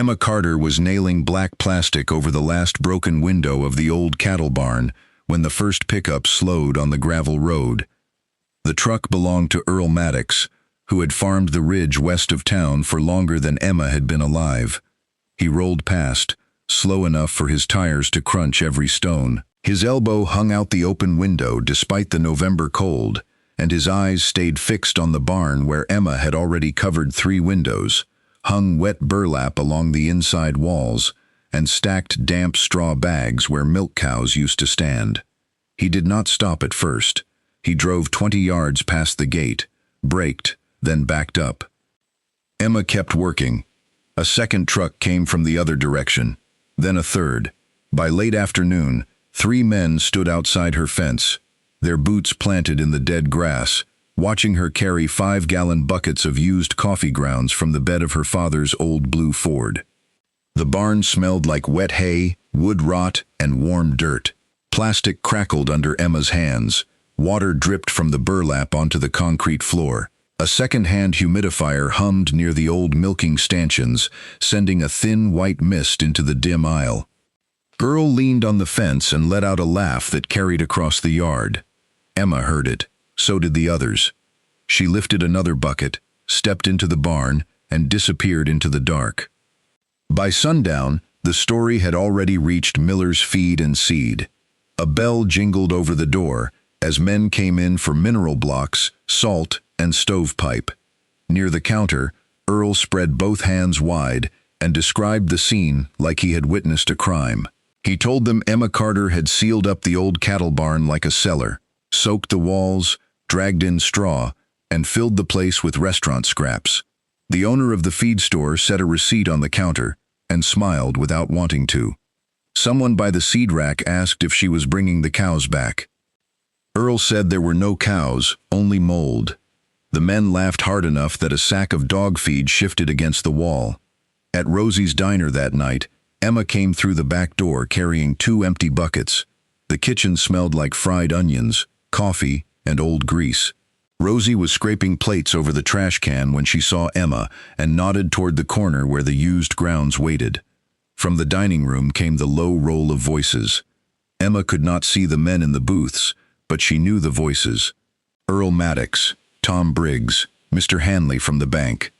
Emma Carter was nailing black plastic over the last broken window of the old cattle barn when the first pickup slowed on the gravel road. The truck belonged to Earl Maddox, who had farmed the ridge west of town for longer than Emma had been alive. He rolled past, slow enough for his tires to crunch every stone. His elbow hung out the open window despite the November cold, and his eyes stayed fixed on the barn where Emma had already covered 3 windows, hung wet burlap along the inside walls, and stacked damp straw bags where milk cows used to stand. He did not stop at first. He drove 20 yards past the gate, braked, then backed up. Emma kept working. A second truck came from the other direction, then a third. By late afternoon, 3 men stood outside her fence, their boots planted in the dead grass, watching her carry 5-gallon buckets of used coffee grounds from the bed of her father's old blue Ford. The barn smelled like wet hay, wood rot, and warm dirt. Plastic crackled under Emma's hands. Water dripped from the burlap onto the concrete floor. A second-hand humidifier hummed near the old milking stanchions, sending a thin white mist into the dim aisle. Earl leaned on the fence and let out a laugh that carried across the yard. Emma heard it. So did the others. She lifted another bucket, stepped into the barn, and disappeared into the dark. By sundown, the story had already reached Miller's Feed and Seed. A bell jingled over the door as men came in for mineral blocks, salt, and stovepipe. Near the counter, Earl spread both hands wide and described the scene like he had witnessed a crime. He told them Emma Carter had sealed up the old cattle barn like a cellar, soaked the walls, dragged in straw, and filled the place with restaurant scraps. The owner of the feed store set a receipt on the counter and smiled without wanting to. Someone by the seed rack asked if she was bringing the cows back. Earl said there were no cows, only mold. The men laughed hard enough that a sack of dog feed shifted against the wall. At Rosie's diner that night, Emma came through the back door carrying 2 empty buckets. The kitchen smelled like fried onions, coffee, and old grease. Rosie was scraping plates over the trash can when she saw Emma and nodded toward the corner where the used grounds waited. From the dining room came the low roll of voices. Emma could not see the men in the booths, but she knew the voices. Earl Maddox, Tom Briggs, Mr. Hanley from the bank.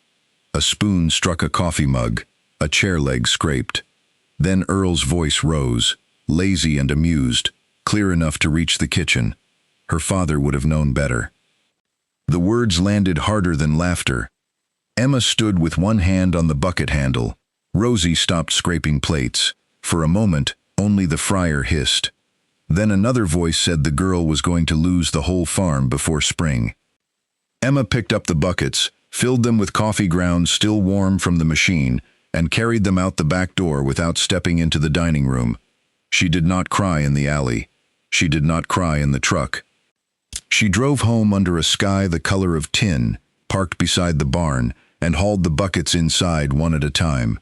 A spoon struck a coffee mug. A chair leg scraped. Then Earl's voice rose, lazy and amused, clear enough to reach the kitchen. Her father would have known better. The words landed harder than laughter. Emma stood with one hand on the bucket handle. Rosie stopped scraping plates. For a moment, only the fryer hissed. Then another voice said the girl was going to lose the whole farm before spring. Emma picked up the buckets, filled them with coffee grounds still warm from the machine, and carried them out the back door without stepping into the dining room. She did not cry in the alley. She did not cry in the truck. She drove home under a sky the color of tin, parked beside the barn, and hauled the buckets inside one at a time.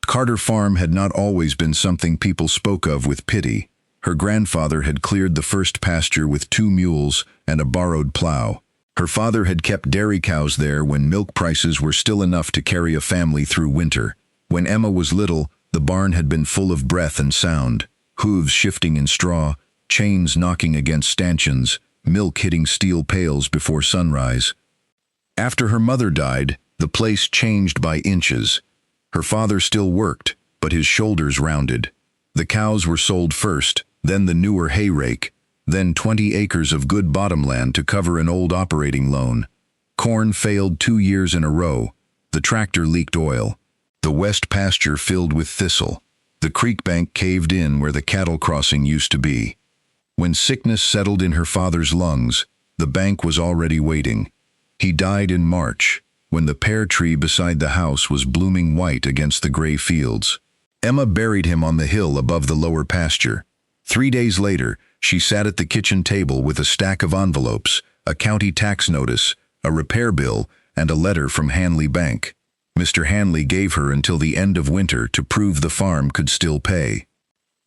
Carter Farm had not always been something people spoke of with pity. Her grandfather had cleared the first pasture with 2 mules and a borrowed plow. Her father had kept dairy cows there when milk prices were still enough to carry a family through winter. When Emma was little, the barn had been full of breath and sound, hooves shifting in straw, chains knocking against stanchions, milk hitting steel pails before sunrise. After her mother died, the place changed by inches. Her father still worked, but his shoulders rounded. The cows were sold first, then the newer hay rake, then 20 acres of good bottomland to cover an old operating loan. Corn failed 2 years in a row. The tractor leaked oil. The west pasture filled with thistle. The creek bank caved in where the cattle crossing used to be. When sickness settled in her father's lungs, the bank was already waiting. He died in March, when the pear tree beside the house was blooming white against the gray fields. Emma buried him on the hill above the lower pasture. 3 days later, she sat at the kitchen table with a stack of envelopes, a county tax notice, a repair bill, and a letter from Hanley Bank. Mr. Hanley gave her until the end of winter to prove the farm could still pay.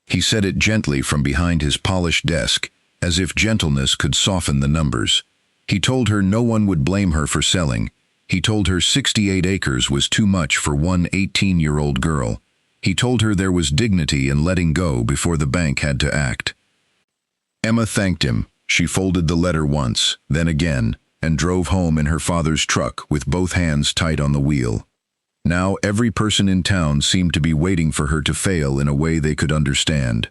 He said it gently from behind his polished desk, as if gentleness could soften the numbers. He told her no one would blame her for selling. He told her 68 acres was too much for one 18-year-old girl. He told her there was dignity in letting go before the bank had to act. Emma thanked him. She folded the letter once, then again, and drove home in her father's truck with both hands tight on the wheel. Now every person in town seemed to be waiting for her to fail in a way they could understand.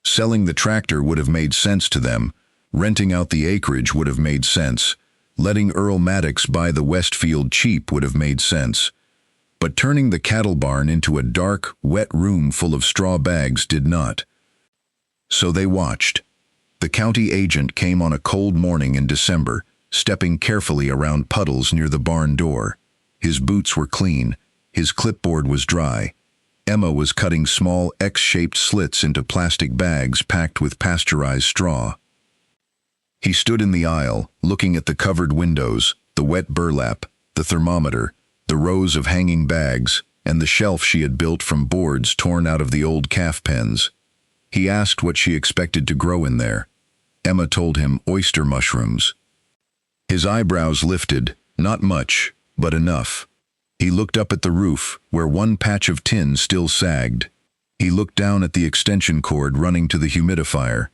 Selling the tractor would have made sense to them. Renting out the acreage would have made sense. Letting Earl Maddox buy the Westfield cheap would have made sense. But turning the cattle barn into a dark, wet room full of straw bags did not. So they watched. The county agent came on a cold morning in December, stepping carefully around puddles near the barn door. His boots were clean. His clipboard was dry. Emma was cutting small X-shaped slits into plastic bags packed with pasteurized straw. He stood in the aisle, looking at the covered windows, the wet burlap, the thermometer, the rows of hanging bags, and the shelf she had built from boards torn out of the old calf pens. He asked what she expected to grow in there. Emma told him oyster mushrooms. His eyebrows lifted, not much, but enough. He looked up at the roof, where one patch of tin still sagged. He looked down at the extension cord running to the humidifier.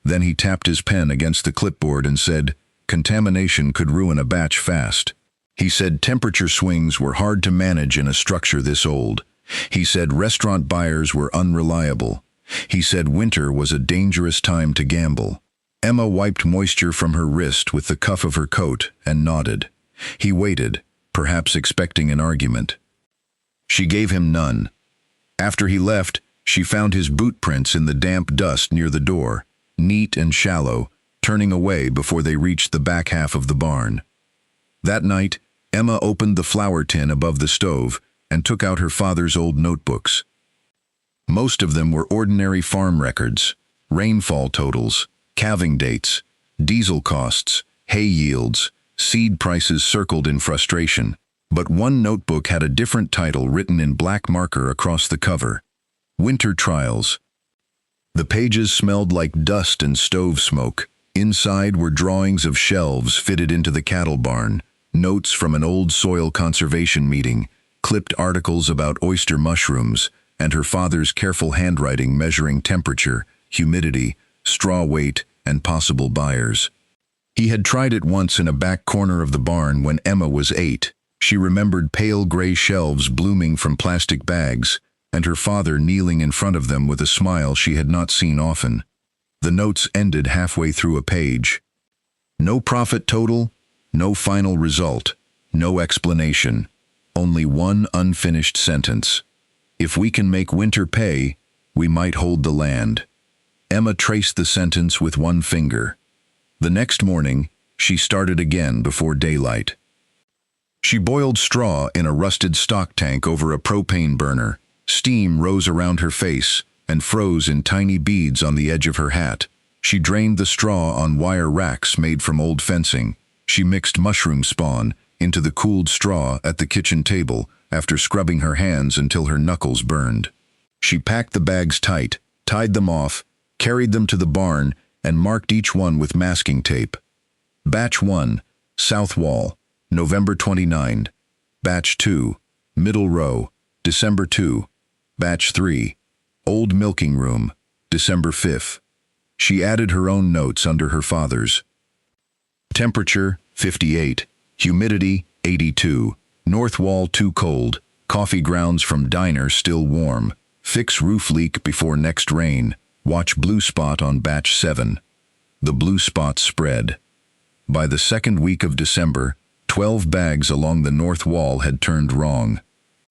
Then he tapped his pen against the clipboard and said, "Contamination could ruin a batch fast." He said temperature swings were hard to manage in a structure this old. He said restaurant buyers were unreliable. He said winter was a dangerous time to gamble. Emma wiped moisture from her wrist with the cuff of her coat and nodded. He waited, perhaps expecting an argument. She gave him none. After he left, she found his boot prints in the damp dust near the door, neat and shallow, turning away before they reached the back half of the barn. That night, Emma opened the flour tin above the stove and took out her father's old notebooks. Most of them were ordinary farm records, rainfall totals, calving dates, diesel costs, hay yields, seed prices circled in frustration. But one notebook had a different title written in black marker across the cover: Winter Trials. The pages smelled like dust and stove smoke. Inside were drawings of shelves fitted into the cattle barn, notes from an old soil conservation meeting, clipped articles about oyster mushrooms, and her father's careful handwriting measuring temperature, humidity, straw weight, and possible buyers. He had tried it once in a back corner of the barn when Emma was 8. She remembered pale gray shelves blooming from plastic bags, and her father kneeling in front of them with a smile she had not seen often. The notes ended halfway through a page. No profit total, no final result, no explanation, only one unfinished sentence. If we can make winter pay, we might hold the land. Emma traced the sentence with one finger. The next morning, she started again before daylight. She boiled straw in a rusted stock tank over a propane burner. Steam rose around her face and froze in tiny beads on the edge of her hat. She drained the straw on wire racks made from old fencing. She mixed mushroom spawn into the cooled straw at the kitchen table after scrubbing her hands until her knuckles burned. She packed the bags tight, tied them off, carried them to the barn, and marked each one with masking tape. Batch 1, South Wall, November 29. Batch 2, Middle Row, December 2. Batch 3, Old Milking Room, December 5. She added her own notes under her father's. Temperature, 58. Humidity, 82. North wall too cold. Coffee grounds from diner still warm. Fix roof leak before next rain. Watch blue spot on batch 7. The blue spot spread. By the second week of December, 12 bags along the north wall had turned wrong.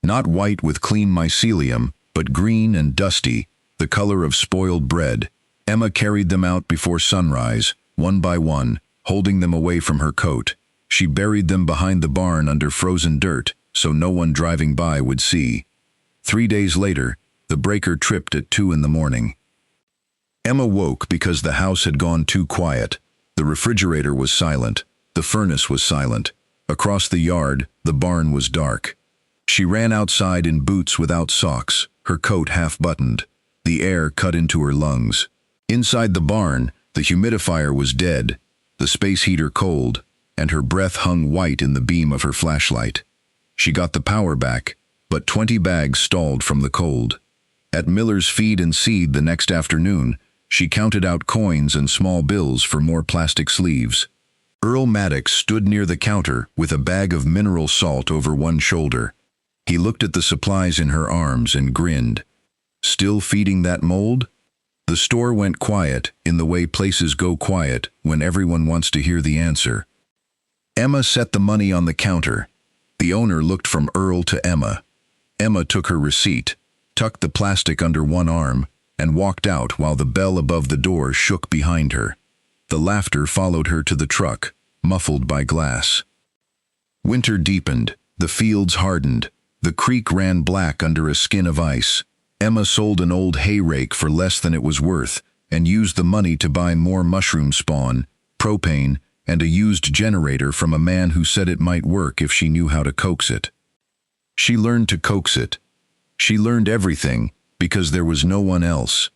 Not white with clean mycelium, but green and dusty, the color of spoiled bread. Emma carried them out before sunrise, one by one, holding them away from her coat. She buried them behind the barn under frozen dirt, so no one driving by would see. 3 days later, the breaker tripped at 2 in the morning. Emma woke because the house had gone too quiet. The refrigerator was silent. The furnace was silent. Across the yard, the barn was dark. She ran outside in boots without socks, her coat half-buttoned. The air cut into her lungs. Inside the barn, the humidifier was dead, the space heater cold, and her breath hung white in the beam of her flashlight. She got the power back, but 20 bags stalled from the cold. At Miller's Feed and Seed the next afternoon, she counted out coins and small bills for more plastic sleeves. Earl Maddox stood near the counter with a bag of mineral salt over one shoulder. He looked at the supplies in her arms and grinned. Still feeding that mold? The store went quiet in the way places go quiet when everyone wants to hear the answer. Emma set the money on the counter. The owner looked from Earl to Emma. Emma took her receipt, tucked the plastic under one arm, and walked out while the bell above the door shook behind her. The laughter followed her to the truck, muffled by glass. Winter deepened, the fields hardened, the creek ran black under a skin of ice. Emma sold an old hay rake for less than it was worth, and used the money to buy more mushroom spawn, propane, and a used generator from a man who said it might work if she knew how to coax it. She learned to coax it. She learned everything, because there was no one else.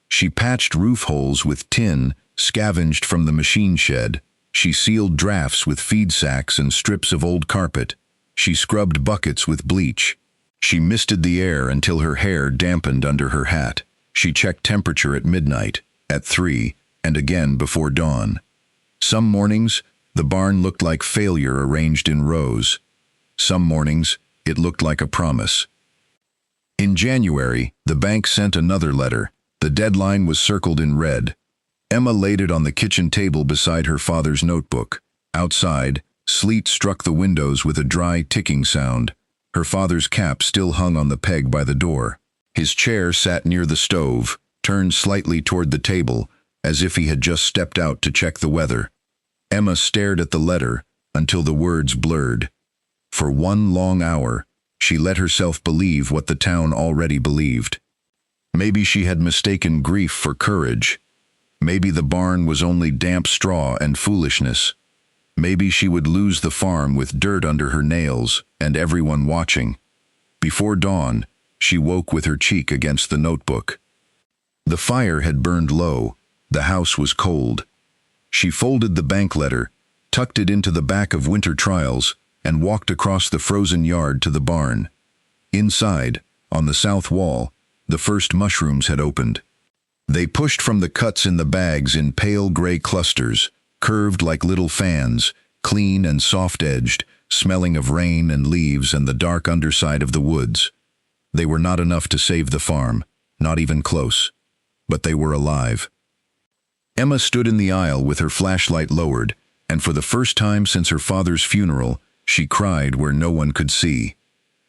She patched roof holes with tin, scavenged from the machine shed. She sealed drafts with feed sacks and strips of old carpet. She scrubbed buckets with bleach. She misted the air until her hair dampened under her hat. She checked temperature at midnight, at 3, and again before dawn. Some mornings, the barn looked like failure arranged in rows. Some mornings, it looked like a promise. In January, the bank sent another letter. The deadline was circled in red. Emma laid it on the kitchen table beside her father's notebook. Outside, sleet struck the windows with a dry ticking sound. Her father's cap still hung on the peg by the door. His chair sat near the stove, turned slightly toward the table, as if he had just stepped out to check the weather. Emma stared at the letter until the words blurred. For one long hour, she let herself believe what the town already believed. Maybe she had mistaken grief for courage. Maybe the barn was only damp straw and foolishness. Maybe she would lose the farm with dirt under her nails and everyone watching. Before dawn, she woke with her cheek against the notebook. The fire had burned low. The house was cold. She folded the bank letter, tucked it into the back of Winter Trials, and walked across the frozen yard to the barn. Inside, on the south wall, the first mushrooms had opened. They pushed from the cuts in the bags in pale gray clusters, curved like little fans, clean and soft-edged, smelling of rain and leaves and the dark underside of the woods. They were not enough to save the farm, not even close. But they were alive. Emma stood in the aisle with her flashlight lowered, and for the first time since her father's funeral, she cried where no one could see.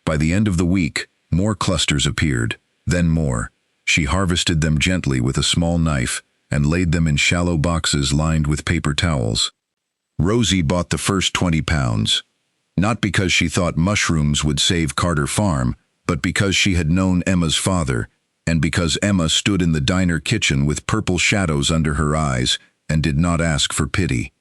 By the end of the week, more clusters appeared, then more. She harvested them gently with a small knife and laid them in shallow boxes lined with paper towels. Rosie bought the first 20 pounds. Not because she thought mushrooms would save Carter Farm, but because she had known Emma's father, and because Emma stood in the diner kitchen with purple shadows under her eyes and did not ask for pity.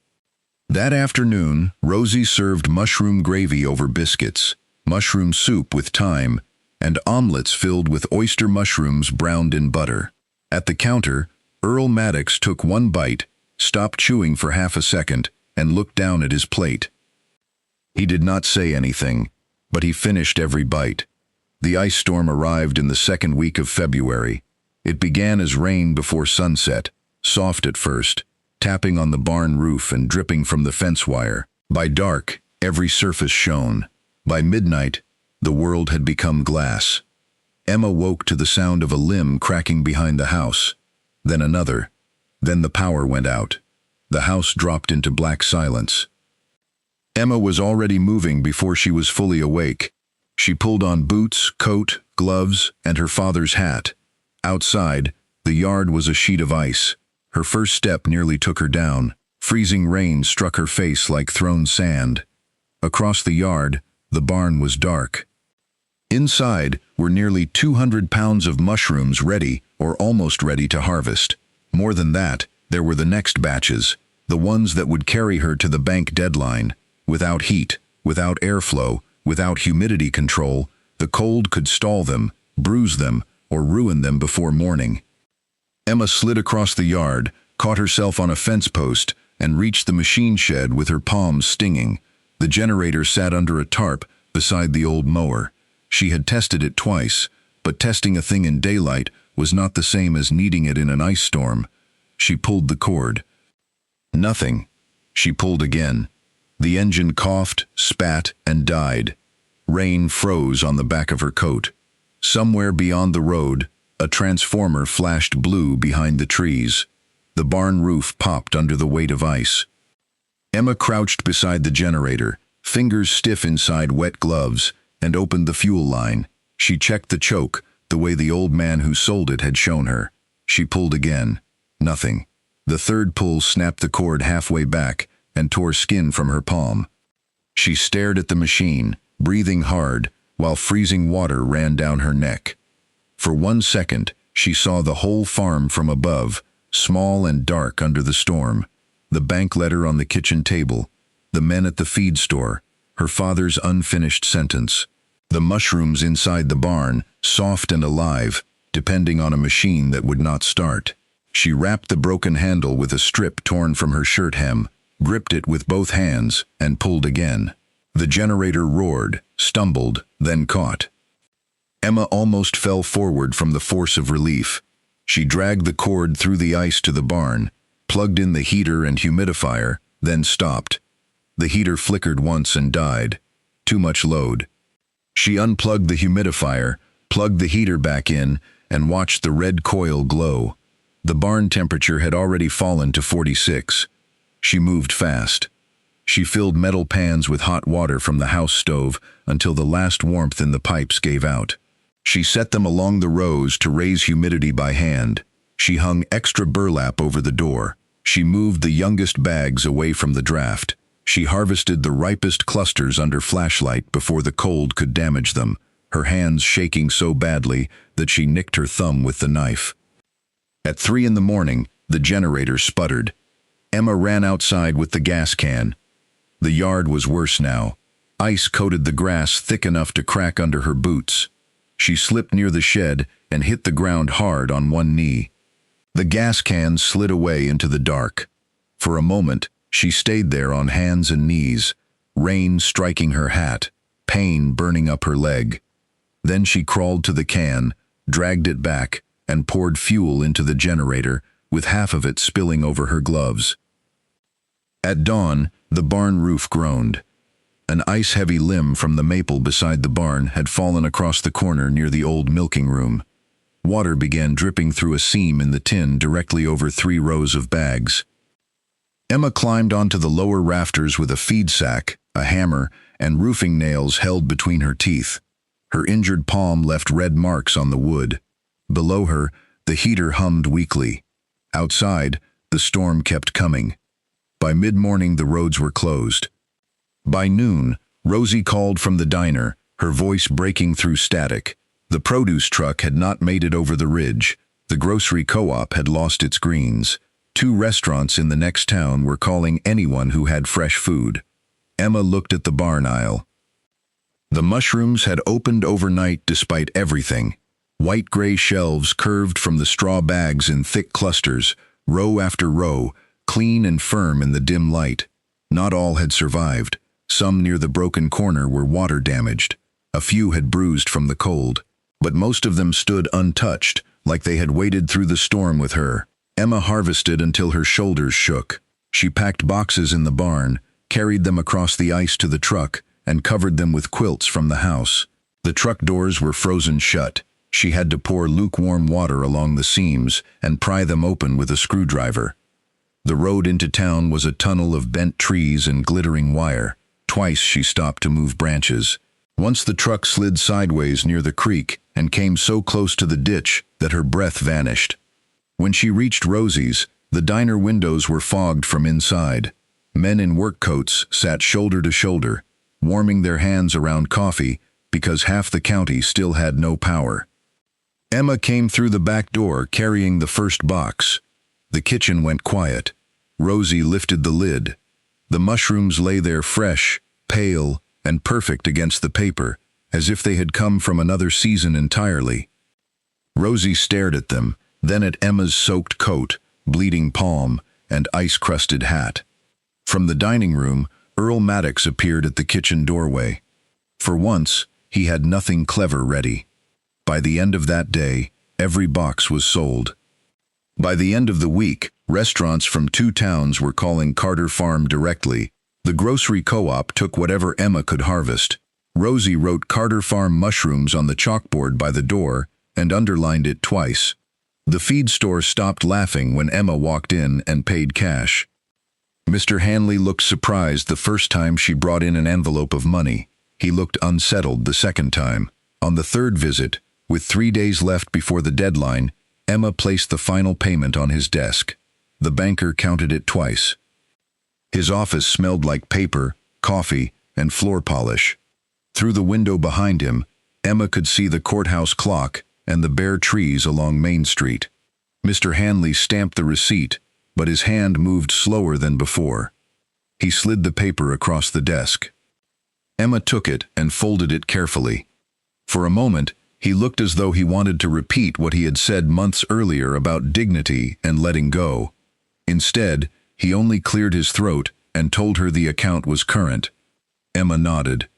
That afternoon, Rosie served mushroom gravy over biscuits, mushroom soup with thyme, and omelets filled with oyster mushrooms browned in butter. At the counter, Earl Maddox took one bite, stopped chewing for half a second, and looked down at his plate. He did not say anything, but he finished every bite. The ice storm arrived in the second week of February. It began as rain before sunset, soft at first, tapping on the barn roof and dripping from the fence wire. By dark, every surface shone. By midnight, the world had become glass. Emma woke to the sound of a limb cracking behind the house. Then another. Then the power went out. The house dropped into black silence. Emma was already moving before she was fully awake. She pulled on boots, coat, gloves, and her father's hat. Outside, the yard was a sheet of ice. Her first step nearly took her down. Freezing rain struck her face like thrown sand. Across the yard, the barn was dark. Inside were nearly 200 pounds of mushrooms ready or almost ready to harvest. More than that, there were the next batches, the ones that would carry her to the bank deadline. Without heat, without airflow, without humidity control, the cold could stall them, bruise them, or ruin them before morning. Emma slid across the yard, caught herself on a fence post, and reached the machine shed with her palms stinging. The generator sat under a tarp beside the old mower. She had tested it twice, but testing a thing in daylight was not the same as needing it in an ice storm. She pulled the cord. Nothing. She pulled again. The engine coughed, spat, and died. Rain froze on the back of her coat. Somewhere beyond the road, a transformer flashed blue behind the trees. The barn roof popped under the weight of ice. Emma crouched beside the generator, fingers stiff inside wet gloves, and opened the fuel line. She checked the choke, the way the old man who sold it had shown her. She pulled again. Nothing. The third pull snapped the cord halfway back and tore skin from her palm. She stared at the machine, breathing hard, while freezing water ran down her neck. For 1 second, she saw the whole farm from above, small and dark under the storm. The bank letter on the kitchen table, the men at the feed store, her father's unfinished sentence. The mushrooms inside the barn, soft and alive, depending on a machine that would not start. She wrapped the broken handle with a strip torn from her shirt hem, gripped it with both hands, and pulled again. The generator roared, stumbled, then caught. Emma almost fell forward from the force of relief. She dragged the cord through the ice to the barn, plugged in the heater and humidifier, then stopped. The heater flickered once and died. Too much load. She unplugged the humidifier, plugged the heater back in, and watched the red coil glow. The barn temperature had already fallen to 46. She moved fast. She filled metal pans with hot water from the house stove until the last warmth in the pipes gave out. She set them along the rows to raise humidity by hand. She hung extra burlap over the door. She moved the youngest bags away from the draft. She harvested the ripest clusters under flashlight before the cold could damage them, her hands shaking so badly that she nicked her thumb with the knife. At 3 in the morning, the generator sputtered. Emma ran outside with the gas can. The yard was worse now. Ice coated the grass thick enough to crack under her boots. She slipped near the shed and hit the ground hard on one knee. The gas can slid away into the dark. For a moment, she stayed there on hands and knees, rain striking her hat, pain burning up her leg. Then she crawled to the can, dragged it back, and poured fuel into the generator, with half of it spilling over her gloves. At dawn, the barn roof groaned. An ice-heavy limb from the maple beside the barn had fallen across the corner near the old milking room. Water began dripping through a seam in the tin directly over 3 rows of bags. Emma climbed onto the lower rafters with a feed sack, a hammer, and roofing nails held between her teeth. Her injured palm left red marks on the wood. Below her, the heater hummed weakly. Outside, the storm kept coming. By mid-morning, the roads were closed. By noon, Rosie called from the diner, her voice breaking through static. The produce truck had not made it over the ridge. The grocery co-op had lost its greens. 2 restaurants in the next town were calling anyone who had fresh food. Emma looked at the barn aisle. The mushrooms had opened overnight despite everything. White-gray shelves curved from the straw bags in thick clusters, row after row, clean and firm in the dim light. Not all had survived. Some near the broken corner were water damaged. A few had bruised from the cold. But most of them stood untouched, like they had waded through the storm with her. Emma harvested until her shoulders shook. She packed boxes in the barn, carried them across the ice to the truck, and covered them with quilts from the house. The truck doors were frozen shut. She had to pour lukewarm water along the seams and pry them open with a screwdriver. The road into town was a tunnel of bent trees and glittering wire. Twice she stopped to move branches. Once the truck slid sideways near the creek and came so close to the ditch that her breath vanished. When she reached Rosie's, the diner windows were fogged from inside. Men in work coats sat shoulder to shoulder, warming their hands around coffee because half the county still had no power. Emma came through the back door carrying the first box. The kitchen went quiet. Rosie lifted the lid. The mushrooms lay there fresh, pale, and perfect against the paper, as if they had come from another season entirely. Rosie stared at them, then at Emma's soaked coat, bleeding palm, and ice-crusted hat. From the dining room, Earl Maddox appeared at the kitchen doorway. For once, he had nothing clever ready. By the end of that day, every box was sold. By the end of the week, restaurants from 2 towns were calling Carter Farm directly. The grocery co-op took whatever Emma could harvest. Rosie wrote Carter Farm mushrooms on the chalkboard by the door and underlined it twice. The feed store stopped laughing when Emma walked in and paid cash. Mr. Hanley looked surprised the first time she brought in an envelope of money. He looked unsettled the second time. On the third visit, with 3 days left before the deadline, Emma placed the final payment on his desk. The banker counted it twice. His office smelled like paper, coffee, and floor polish. Through the window behind him, Emma could see the courthouse clock and the bare trees along Main Street. Mr. Hanley stamped the receipt, but his hand moved slower than before. He slid the paper across the desk. Emma took it and folded it carefully. For a moment, he looked as though he wanted to repeat what he had said months earlier about dignity and letting go. Instead, he only cleared his throat and told her the account was current. Emma nodded.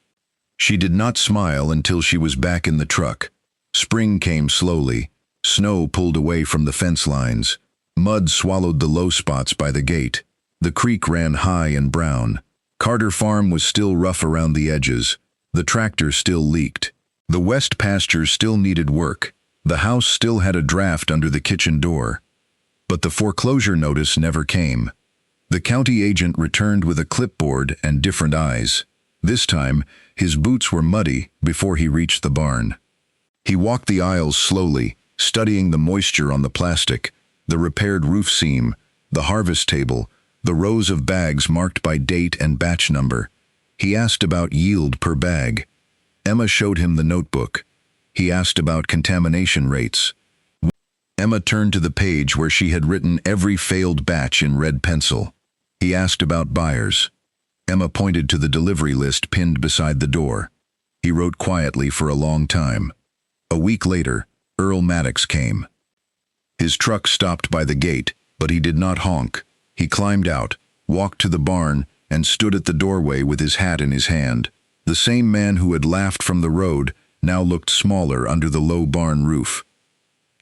She did not smile until she was back in the truck. Spring came slowly. Snow pulled away from the fence lines. Mud swallowed the low spots by the gate. The creek ran high and brown. Carter Farm was still rough around the edges. The tractor still leaked. The west pasture still needed work. The house still had a draft under the kitchen door. But the foreclosure notice never came. The county agent returned with a clipboard and different eyes. This time, his boots were muddy before he reached the barn. He walked the aisles slowly, studying the moisture on the plastic, the repaired roof seam, the harvest table, the rows of bags marked by date and batch number. He asked about yield per bag. Emma showed him the notebook. He asked about contamination rates. Emma turned to the page where she had written every failed batch in red pencil. He asked about buyers. Emma pointed to the delivery list pinned beside the door. He wrote quietly for a long time. A week later, Earl Maddox came. His truck stopped by the gate, but he did not honk. He climbed out, walked to the barn, and stood at the doorway with his hat in his hand. The same man who had laughed from the road now looked smaller under the low barn roof.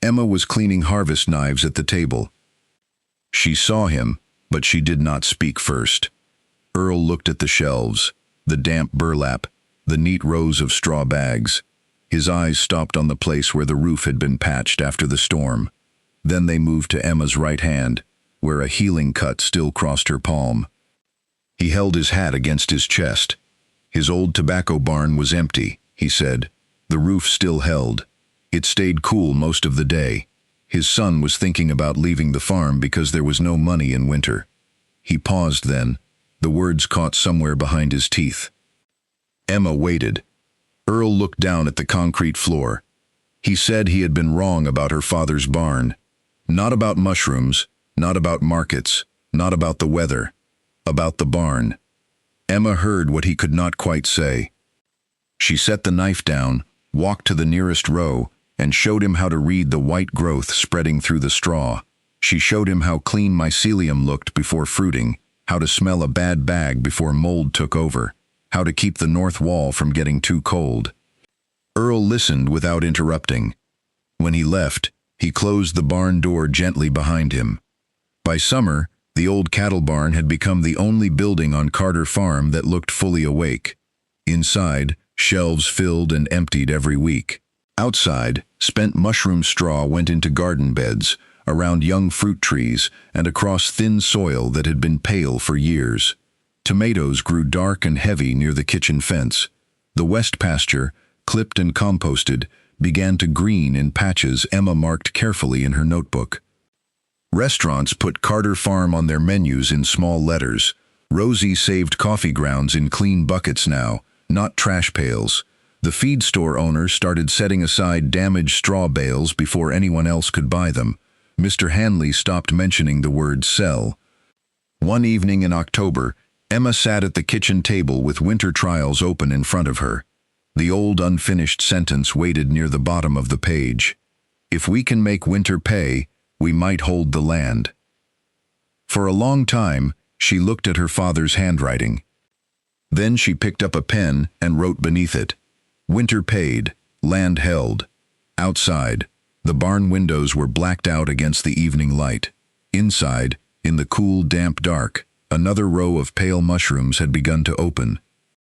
Emma was cleaning harvest knives at the table. She saw him, but she did not speak first. Earl looked at the shelves, the damp burlap, the neat rows of straw bags. His eyes stopped on the place where the roof had been patched after the storm. Then they moved to Emma's right hand, where a healing cut still crossed her palm. He held his hat against his chest. His old tobacco barn was empty, he said. The roof still held. It stayed cool most of the day. His son was thinking about leaving the farm because there was no money in winter. He paused then. The words caught somewhere behind his teeth. Emma waited. Earl looked down at the concrete floor. He said he had been wrong about her father's barn. Not about mushrooms, not about markets, not about the weather. About the barn. Emma heard what he could not quite say. She set the knife down, walked to the nearest row, and showed him how to read the white growth spreading through the straw. She showed him how clean mycelium looked before fruiting, how to smell a bad bag before mold took over, how to keep the north wall from getting too cold. Earl listened without interrupting. When he left, he closed the barn door gently behind him. By summer, the old cattle barn had become the only building on Carter Farm that looked fully awake. Inside, shelves filled and emptied every week. Outside, spent mushroom straw went into garden beds, around young fruit trees, and across thin soil that had been pale for years. Tomatoes grew dark and heavy near the kitchen fence. The west pasture, clipped and composted, began to green in patches Emma marked carefully in her notebook. Restaurants put Carter Farm on their menus in small letters. Rosie saved coffee grounds in clean buckets now, not trash pails. The feed store owner started setting aside damaged straw bales before anyone else could buy them. Mr. Hanley stopped mentioning the word sell. One evening in October, Emma sat at the kitchen table with winter trials open in front of her. The old unfinished sentence waited near the bottom of the page. If we can make winter pay, we might hold the land. For a long time, She looked at her father's handwriting. Then she picked up a pen and wrote beneath it, "Winter paid, land held." Outside, the barn windows were blacked out against the evening light. Inside, in the cool, damp dark, another row of pale mushrooms had begun to open,